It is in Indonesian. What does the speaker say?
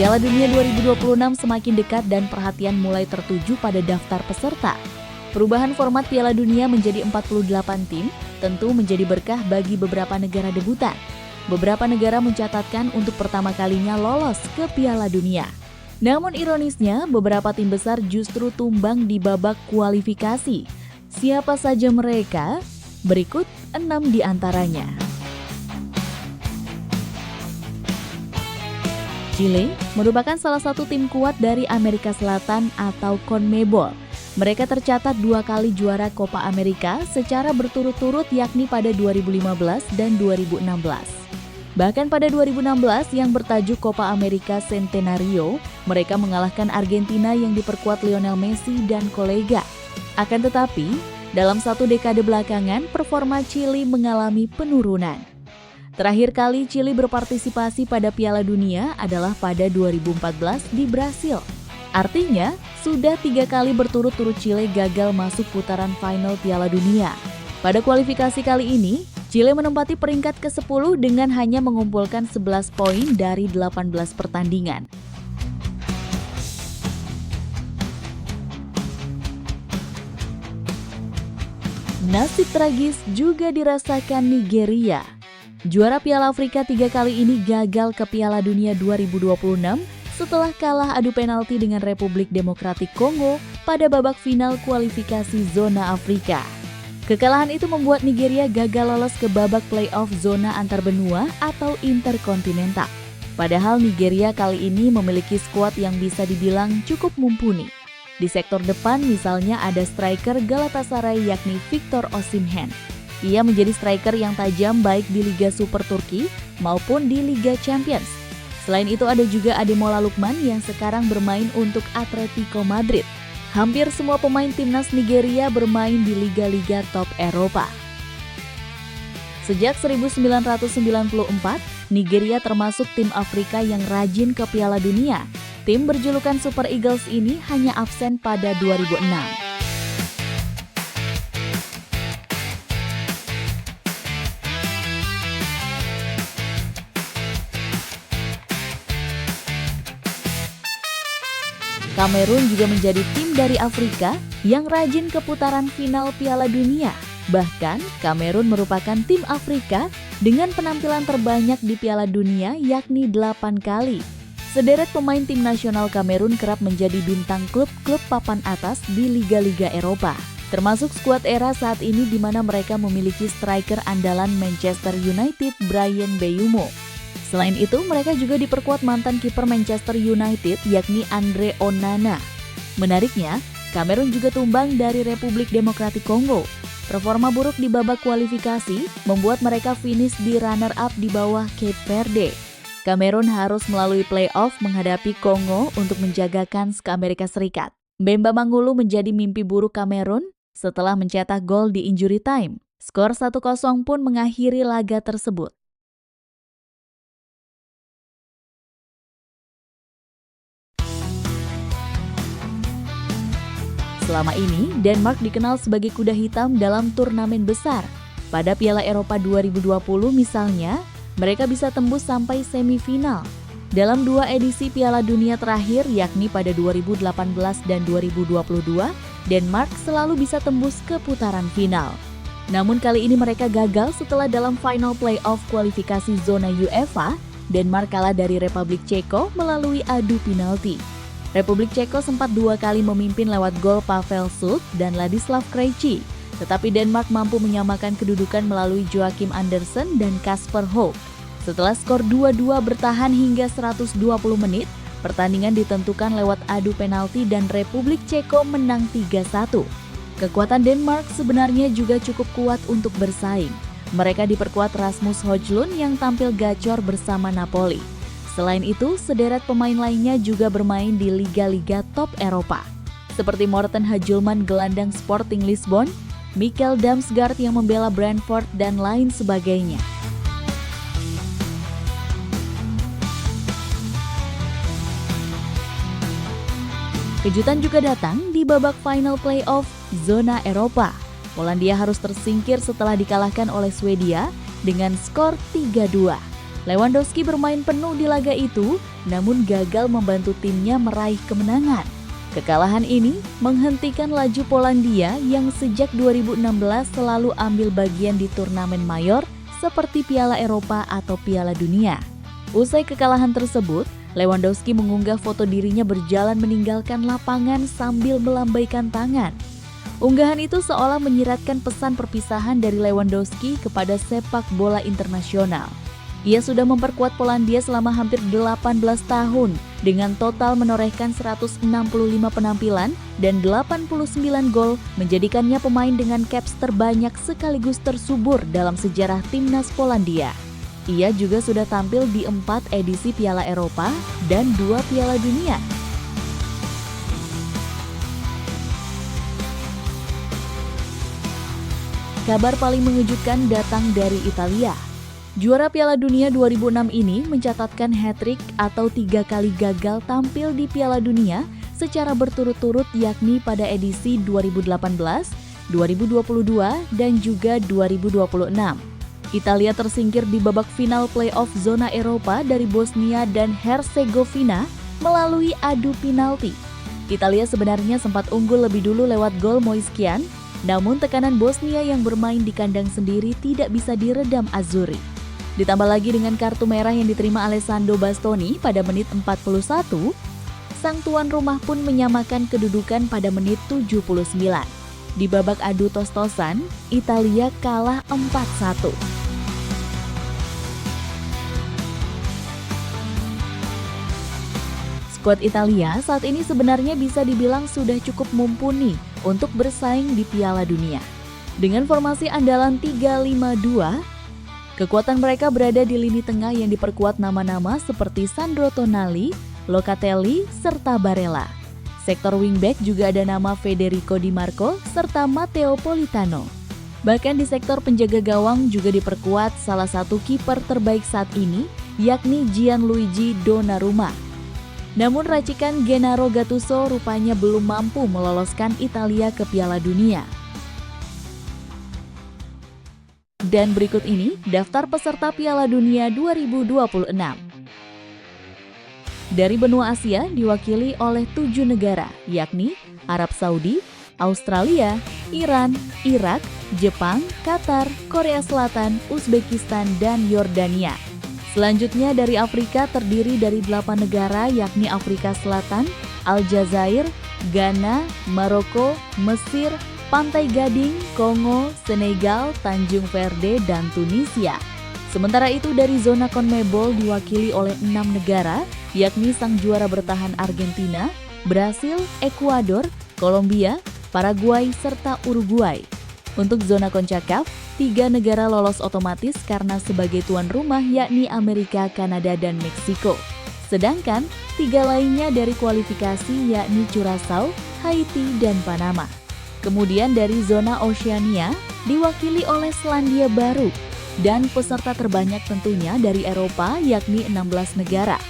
Piala Dunia 2026 semakin dekat dan perhatian mulai tertuju pada daftar peserta. Perubahan format Piala Dunia menjadi 48 tim tentu menjadi berkah bagi beberapa negara debutan. Beberapa negara mencatatkan untuk pertama kalinya lolos ke Piala Dunia. Namun ironisnya, beberapa tim besar justru tumbang di babak kualifikasi. Siapa saja mereka? Berikut 6 di antaranya. Chile merupakan salah satu tim kuat dari Amerika Selatan atau CONMEBOL. Mereka tercatat 2 kali juara Copa America secara berturut-turut yakni pada 2015 dan 2016. Bahkan pada 2016 yang bertajuk Copa America Centenario, mereka mengalahkan Argentina yang diperkuat Lionel Messi dan kolega. Akan tetapi, dalam 1 dekade belakangan, performa Chile mengalami penurunan. Terakhir kali Chile berpartisipasi pada Piala Dunia adalah pada 2014 di Brasil. Artinya, sudah 3 kali berturut-turut Chile gagal masuk putaran final Piala Dunia. Pada kualifikasi kali ini, Chile menempati peringkat ke-10 dengan hanya mengumpulkan 11 poin dari 18 pertandingan. Nasib tragis juga dirasakan Nigeria. Juara Piala Afrika 3 kali ini gagal ke Piala Dunia 2026 setelah kalah adu penalti dengan Republik Demokratik Kongo pada babak final kualifikasi zona Afrika. Kekalahan itu membuat Nigeria gagal lolos ke babak play-off zona antar benua atau interkontinental. Padahal Nigeria kali ini memiliki skuad yang bisa dibilang cukup mumpuni. Di sektor depan misalnya ada striker Galatasaray yakni Victor Osimhen. Ia menjadi striker yang tajam baik di Liga Super Turki maupun di Liga Champions. Selain itu ada juga Ademola Lookman yang sekarang bermain untuk Atletico Madrid. Hampir semua pemain timnas Nigeria bermain di liga-liga top Eropa. Sejak 1994, Nigeria termasuk tim Afrika yang rajin ke Piala Dunia. Tim berjulukan Super Eagles ini hanya absen pada 2006. Kamerun juga menjadi tim dari Afrika yang rajin ke putaran final Piala Dunia. Bahkan, Kamerun merupakan tim Afrika dengan penampilan terbanyak di Piala Dunia yakni 8 kali. Sederet pemain tim nasional Kamerun kerap menjadi bintang klub-klub papan atas di liga-liga Eropa. Termasuk skuad era saat ini di mana mereka memiliki striker andalan Manchester United Bryan Mbeumo. Selain itu, mereka juga diperkuat mantan kiper Manchester United yakni Andre Onana. Menariknya, Kamerun juga tumbang dari Republik Demokratik Kongo. Performa buruk di babak kualifikasi membuat mereka finish di runner-up di bawah Cape Verde. Kamerun harus melalui play-off menghadapi Kongo untuk menjaga kans ke Amerika Serikat. Mbemba Mangulu menjadi mimpi buruk Kamerun setelah mencetak gol di injury time. Skor 1-0 pun mengakhiri laga tersebut. Selama ini, Denmark dikenal sebagai kuda hitam dalam turnamen besar. Pada Piala Eropa 2020 misalnya, mereka bisa tembus sampai semifinal. Dalam 2 edisi Piala Dunia terakhir, yakni pada 2018 dan 2022, Denmark selalu bisa tembus ke putaran final. Namun kali ini mereka gagal setelah dalam final play-off kualifikasi zona UEFA, Denmark kalah dari Republik Ceko melalui adu penalti. Republik Ceko sempat 2 kali memimpin lewat gol Pavel Šuť dan Ladislav Krejci, tetapi Denmark mampu menyamakan kedudukan melalui Joachim Andersen dan Kasper Høeg. Setelah skor 2-2 bertahan hingga 120 menit, pertandingan ditentukan lewat adu penalti dan Republik Ceko menang 3-1. Kekuatan Denmark sebenarnya juga cukup kuat untuk bersaing. Mereka diperkuat Rasmus Højlund yang tampil gacor bersama Napoli. Selain itu, sederet pemain lainnya juga bermain di liga-liga top Eropa. Seperti Morten Hajulman gelandang Sporting Lisbon, Mikkel Damsgaard yang membela Brentford, dan lain sebagainya. Kejutan juga datang di babak final play-off zona Eropa. Polandia harus tersingkir setelah dikalahkan oleh Swedia dengan skor 3-2. Lewandowski bermain penuh di laga itu, namun gagal membantu timnya meraih kemenangan. Kekalahan ini menghentikan laju Polandia yang sejak 2016 selalu ambil bagian di turnamen mayor seperti Piala Eropa atau Piala Dunia. Usai kekalahan tersebut, Lewandowski mengunggah foto dirinya berjalan meninggalkan lapangan sambil melambaikan tangan. Unggahan itu seolah menyiratkan pesan perpisahan dari Lewandowski kepada sepak bola internasional. Ia sudah memperkuat Polandia selama hampir 18 tahun dengan total menorehkan 165 penampilan dan 89 gol, menjadikannya pemain dengan caps terbanyak sekaligus tersubur dalam sejarah timnas Polandia. Ia juga sudah tampil di 4 edisi Piala Eropa dan 2 Piala Dunia. Kabar paling mengejutkan datang dari Italia. Juara Piala Dunia 2006 ini mencatatkan hat-trick atau 3 kali gagal tampil di Piala Dunia secara berturut-turut, yakni pada edisi 2018, 2022, dan juga 2026. Italia tersingkir di babak final playoff zona Eropa dari Bosnia dan Herzegovina melalui adu penalti. Italia sebenarnya sempat unggul lebih dulu lewat gol Moischian, namun tekanan Bosnia yang bermain di kandang sendiri tidak bisa diredam Azzurri. Ditambah lagi dengan kartu merah yang diterima Alessandro Bastoni pada menit 41, sang tuan rumah pun menyamakan kedudukan pada menit 79. Di babak adu tos-tosan, Italia kalah 4-1. Skuad Italia saat ini sebenarnya bisa dibilang sudah cukup mumpuni untuk bersaing di Piala Dunia. Dengan formasi andalan 3-5-2, kekuatan mereka berada di lini tengah yang diperkuat nama-nama seperti Sandro Tonali, Locatelli, serta Barella. Sektor wingback juga ada nama Federico Di Marco serta Matteo Politano. Bahkan di sektor penjaga gawang juga diperkuat salah satu kiper terbaik saat ini, yakni Gianluigi Donnarumma. Namun racikan Gennaro Gattuso rupanya belum mampu meloloskan Italia ke Piala Dunia. Dan berikut ini daftar peserta Piala Dunia 2026. Dari benua Asia diwakili oleh 7 negara, yakni Arab Saudi, Australia, Iran, Irak, Jepang, Qatar, Korea Selatan, Uzbekistan, dan Yordania. Selanjutnya dari Afrika terdiri dari 8 negara, yakni Afrika Selatan, Aljazair, Ghana, Maroko, Mesir, Pantai Gading, Kongo, Senegal, Tanjung Verde, dan Tunisia. Sementara itu dari zona CONMEBOL diwakili oleh 6 negara, yakni sang juara bertahan Argentina, Brasil, Ekuador, Kolombia, Paraguay, serta Uruguay. Untuk zona CONCACAF, 3 negara lolos otomatis karena sebagai tuan rumah, yakni Amerika, Kanada, dan Meksiko. Sedangkan 3 lainnya dari kualifikasi, yakni Curaçao, Haiti, dan Panama. Kemudian dari zona Oceania diwakili oleh Selandia Baru, dan peserta terbanyak tentunya dari Eropa, yakni 16 negara.